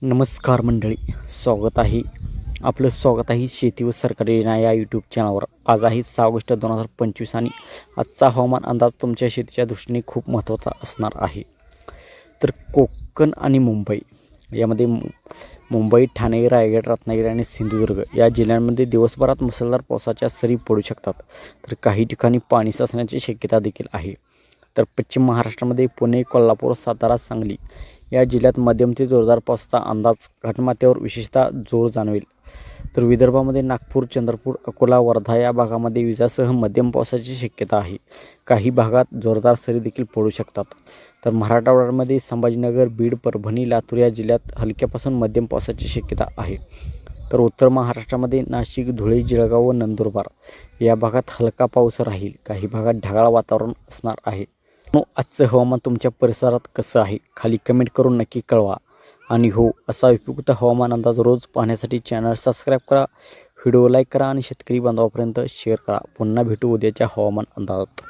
नमस्कार मंडळी, आपलं स्वागत आहे शेती व सरकारी योजना या यूट्यूब चॅनलवर। आज आहे 6 ऑगस्ट 2025 आणि आजचा हवामान अंदाज तुमच्या शेतीच्या दृष्टीने खूप महत्त्वाचा असणार आहे। तर कोकण आणि मुंबई यामध्ये मुंबई, ठाणे, रायगड, रत्नागिरी आणि सिंधुदुर्ग या जिल्ह्यांमध्ये दिवसभरात मुसळधार पावसाच्या सरी पडू शकतात। तर काही ठिकाणी पाणी साचण्याची शक्यता देखील आहे। तर पश्चिम महाराष्ट्रामध्ये पुणे, कोल्हापूर, सातारा, सांगली या जिल्ह्यात मध्यम ते जोरदार पावसाचा अंदाज, घाटमाथ्यावर विशेषतः जोर जाणवेल। तर विदर्भामध्ये नागपूर, चंद्रपूर, अकोला, वर्धा या भागामध्ये विजासह मध्यम पावसाची शक्यता आहे। काही भागात जोरदार सरी देखील पडू शकतात। तर मराठवाड्यामध्ये संभाजीनगर, बीड, परभणी, लातूर या जिल्ह्यात हलक्यापासून मध्यम पावसाची शक्यता आहे। तर उत्तर महाराष्ट्रामध्ये नाशिक, धुळे, जळगाव व नंदुरबार या भागात हलका पाऊस राहील। काही भागात ढगाळ वातावरण असणार आहे। आजचं हवामान तुमच्या परिसरात कसं आहे खाली कमेंट करून नक्की कळवा। आणि हो, असा उपयुक्त हवामान अंदाज रोज पाहण्यासाठी चॅनल सबस्क्राईब करा, व्हिडिओ लाईक करा आणि शेतकरी बांधवापर्यंत शेअर करा। पुन्हा भेटू उद्याच्या हवामान अंदाजात।